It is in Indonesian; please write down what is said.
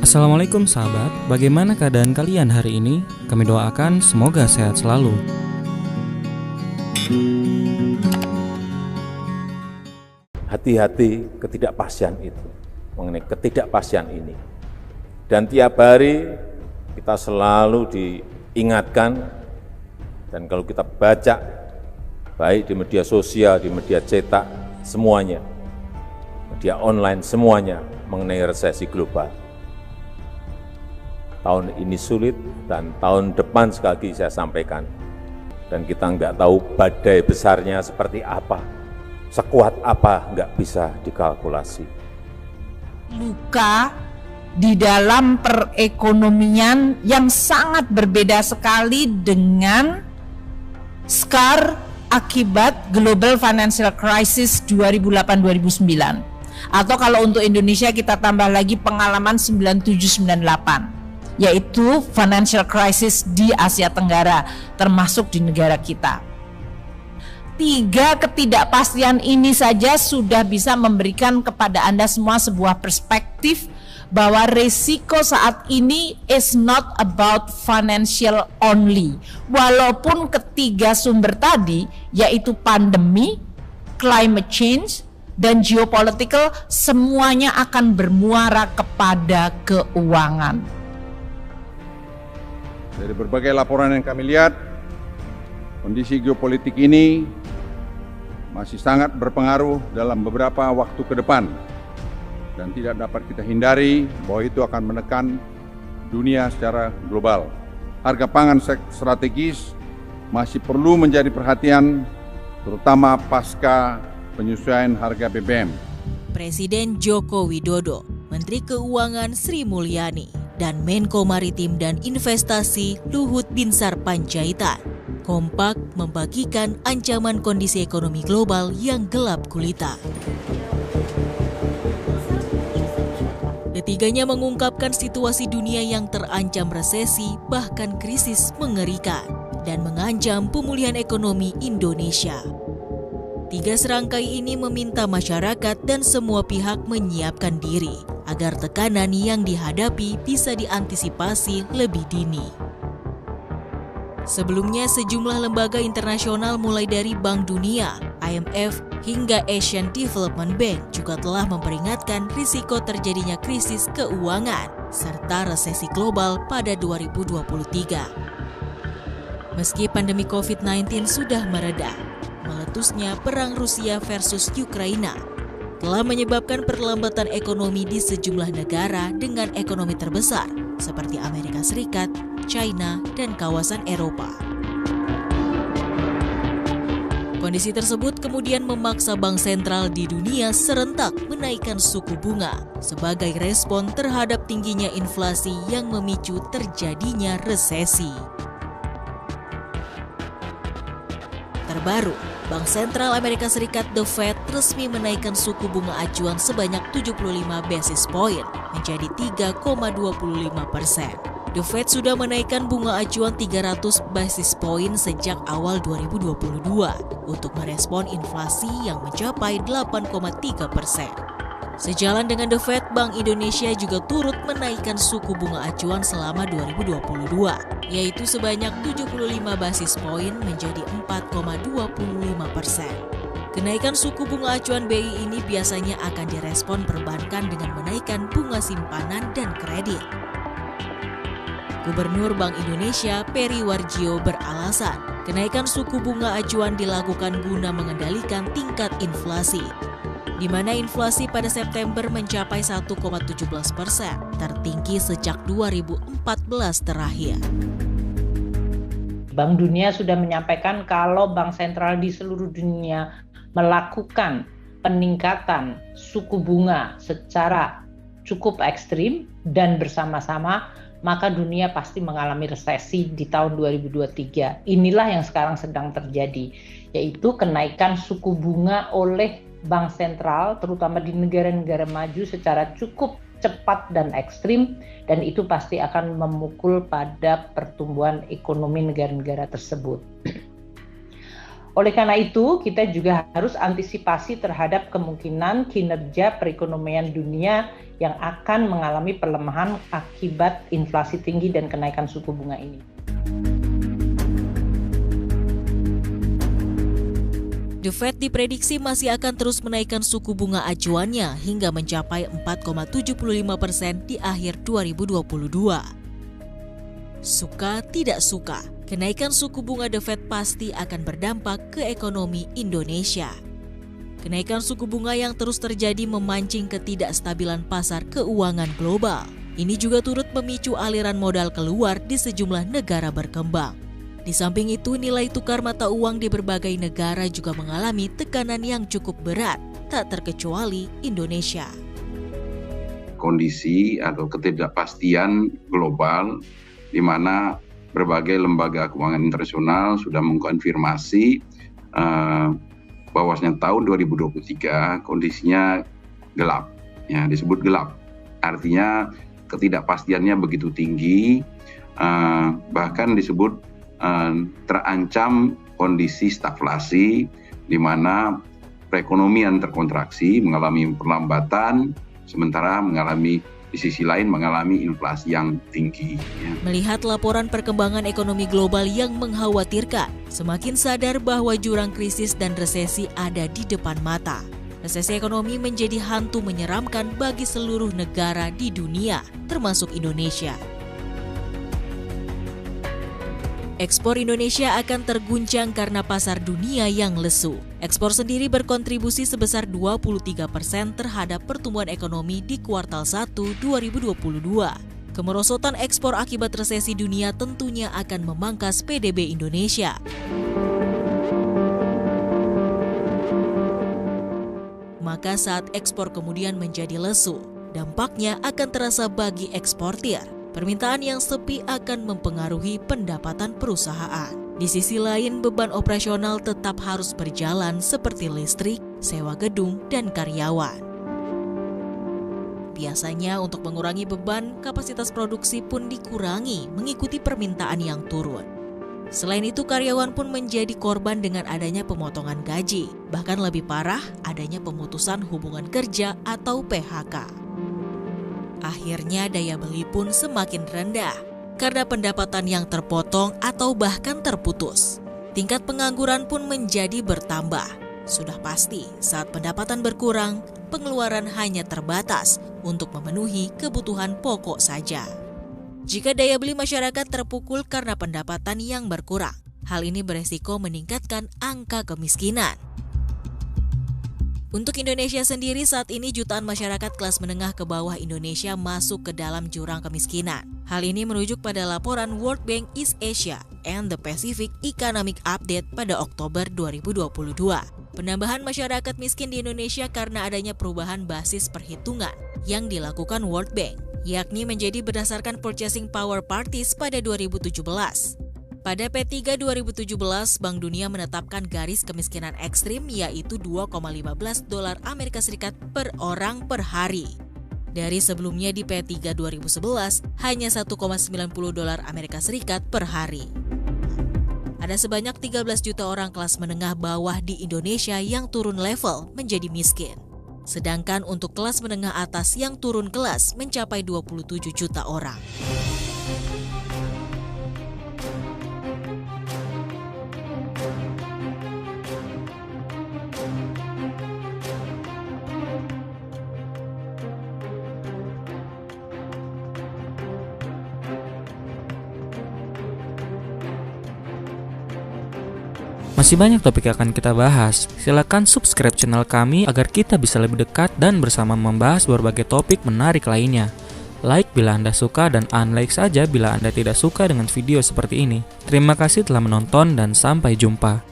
Assalamualaikum sahabat, bagaimana keadaan kalian hari ini? Kami doakan semoga sehat selalu. Hati-hati ketidakpastian itu, mengenai ketidakpastian ini. Dan tiap hari kita selalu diingatkan, dan kalau kita baca, baik di media sosial, di media cetak, semuanya, media online, semuanya mengenai resesi global. Tahun ini sulit dan tahun depan sekali lagi saya sampaikan. Dan kita nggak tahu badai besarnya seperti apa, sekuat apa nggak bisa dikalkulasi. Luka di dalam perekonomian yang sangat berbeda sekali dengan scar akibat Global Financial Crisis 2008-2009. Atau kalau untuk Indonesia kita tambah lagi pengalaman 97-98. Yaitu financial crisis di Asia Tenggara, termasuk di negara kita. 3 ketidakpastian ini saja sudah bisa memberikan kepada Anda semua sebuah perspektif bahwa risiko saat ini is not about financial only. Walaupun ketiga sumber tadi, yaitu pandemi, climate change, dan geopolitical, semuanya akan bermuara kepada keuangan. Dari berbagai laporan yang kami lihat, kondisi geopolitik ini masih sangat berpengaruh dalam beberapa waktu ke depan dan tidak dapat kita hindari bahwa itu akan menekan dunia secara global. Harga pangan strategis masih perlu menjadi perhatian, terutama pasca penyesuaian harga BBM. Presiden Joko Widodo, Menteri Keuangan Sri Mulyani, dan Menko Maritim dan Investasi Luhut Binsar Panjaitan kompak membagikan ancaman kondisi ekonomi global yang gelap gulita. Ketiganya mengungkapkan situasi dunia yang terancam resesi bahkan krisis mengerikan dan mengancam pemulihan ekonomi Indonesia. 3 serangkai ini meminta masyarakat dan semua pihak menyiapkan diri agar tekanan yang dihadapi bisa diantisipasi lebih dini. Sebelumnya, sejumlah lembaga internasional mulai dari Bank Dunia, IMF, hingga Asian Development Bank juga telah memperingatkan risiko terjadinya krisis keuangan serta resesi global pada 2023. Meski pandemi COVID-19 sudah mereda, meletusnya perang Rusia versus Ukraina telah menyebabkan perlambatan ekonomi di sejumlah negara dengan ekonomi terbesar seperti Amerika Serikat, China, dan kawasan Eropa. Kondisi tersebut kemudian memaksa bank sentral di dunia serentak menaikkan suku bunga sebagai respon terhadap tingginya inflasi yang memicu terjadinya resesi. Terbaru, Bank Sentral Amerika Serikat The Fed resmi menaikkan suku bunga acuan sebanyak 75 basis point menjadi 3,25%. The Fed sudah menaikkan bunga acuan 300 basis point sejak awal 2022 untuk merespon inflasi yang mencapai 8,3%. Sejalan dengan The Fed, Bank Indonesia juga turut menaikkan suku bunga acuan selama 2022, yaitu sebanyak 75 basis point menjadi 4,25%. Kenaikan suku bunga acuan BI ini biasanya akan direspon perbankan dengan menaikkan bunga simpanan dan kredit. Gubernur Bank Indonesia Peri Warjio beralasan, kenaikan suku bunga acuan dilakukan guna mengendalikan tingkat inflasi, di mana inflasi pada September mencapai 1,17%, tertinggi sejak 2014 terakhir. Bank Dunia sudah menyampaikan kalau bank sentral di seluruh dunia melakukan peningkatan suku bunga secara cukup ekstrim dan bersama-sama, maka dunia pasti mengalami resesi di tahun 2023. Inilah yang sekarang sedang terjadi, yaitu kenaikan suku bunga oleh bank sentral, terutama di negara-negara maju secara cukup cepat dan ekstrim, dan itu pasti akan memukul pada pertumbuhan ekonomi negara-negara tersebut. Oleh karena itu, kita juga harus antisipasi terhadap kemungkinan kinerja perekonomian dunia yang akan mengalami pelemahan akibat inflasi tinggi dan kenaikan suku bunga ini. The Fed diprediksi masih akan terus menaikkan suku bunga acuannya hingga mencapai 4,75% di akhir 2022. Suka tidak suka, kenaikan suku bunga The Fed pasti akan berdampak ke ekonomi Indonesia. Kenaikan suku bunga yang terus terjadi memancing ketidakstabilan pasar keuangan global. Ini juga turut memicu aliran modal keluar di sejumlah negara berkembang. Di samping itu, nilai tukar mata uang di berbagai negara juga mengalami tekanan yang cukup berat, tak terkecuali Indonesia. Kondisi atau ketidakpastian global di mana berbagai lembaga keuangan internasional sudah mengkonfirmasi bahwasanya tahun 2023 kondisinya gelap, ya disebut gelap. Artinya ketidakpastiannya begitu tinggi, bahkan disebut terancam kondisi stagflasi di mana perekonomian terkontraksi, mengalami perlambatan, sementara di sisi lain mengalami inflasi yang tinggi. Melihat laporan perkembangan ekonomi global yang mengkhawatirkan, semakin sadar bahwa jurang krisis dan resesi ada di depan mata. Resesi ekonomi menjadi hantu menyeramkan bagi seluruh negara di dunia, termasuk Indonesia. Ekspor Indonesia akan terguncang karena pasar dunia yang lesu. Ekspor sendiri berkontribusi sebesar 23% terhadap pertumbuhan ekonomi di kuartal 1 2022. Kemerosotan ekspor akibat resesi dunia tentunya akan memangkas PDB Indonesia. Maka saat ekspor kemudian menjadi lesu, dampaknya akan terasa bagi eksportir. Permintaan yang sepi akan mempengaruhi pendapatan perusahaan. Di sisi lain, beban operasional tetap harus berjalan seperti listrik, sewa gedung, dan karyawan. Biasanya untuk mengurangi beban, kapasitas produksi pun dikurangi mengikuti permintaan yang turun. Selain itu, karyawan pun menjadi korban dengan adanya pemotongan gaji. Bahkan lebih parah, adanya pemutusan hubungan kerja atau PHK. Akhirnya daya beli pun semakin rendah karena pendapatan yang terpotong atau bahkan terputus. Tingkat pengangguran pun menjadi bertambah. Sudah pasti saat pendapatan berkurang, pengeluaran hanya terbatas untuk memenuhi kebutuhan pokok saja. Jika daya beli masyarakat terpukul karena pendapatan yang berkurang, hal ini beresiko meningkatkan angka kemiskinan. Untuk Indonesia sendiri, saat ini jutaan masyarakat kelas menengah ke bawah Indonesia masuk ke dalam jurang kemiskinan. Hal ini merujuk pada laporan World Bank East Asia and the Pacific Economic Update pada Oktober 2022. Penambahan masyarakat miskin di Indonesia karena adanya perubahan basis perhitungan yang dilakukan World Bank, yakni menjadi berdasarkan Purchasing Power Parties pada 2017. Pada P3 2017, Bank Dunia menetapkan garis kemiskinan ekstrim yaitu $2,15 Amerika Serikat per orang per hari. Dari sebelumnya di P3 2011 hanya $1,90 Amerika Serikat per hari. Ada sebanyak 13 juta orang kelas menengah bawah di Indonesia yang turun level menjadi miskin. Sedangkan untuk kelas menengah atas yang turun kelas mencapai 27 juta orang. Masih banyak topik yang akan kita bahas. Silakan subscribe channel kami agar kita bisa lebih dekat dan bersama membahas berbagai topik menarik lainnya. Like bila Anda suka dan unlike saja bila Anda tidak suka dengan video seperti ini. Terima kasih telah menonton dan sampai jumpa.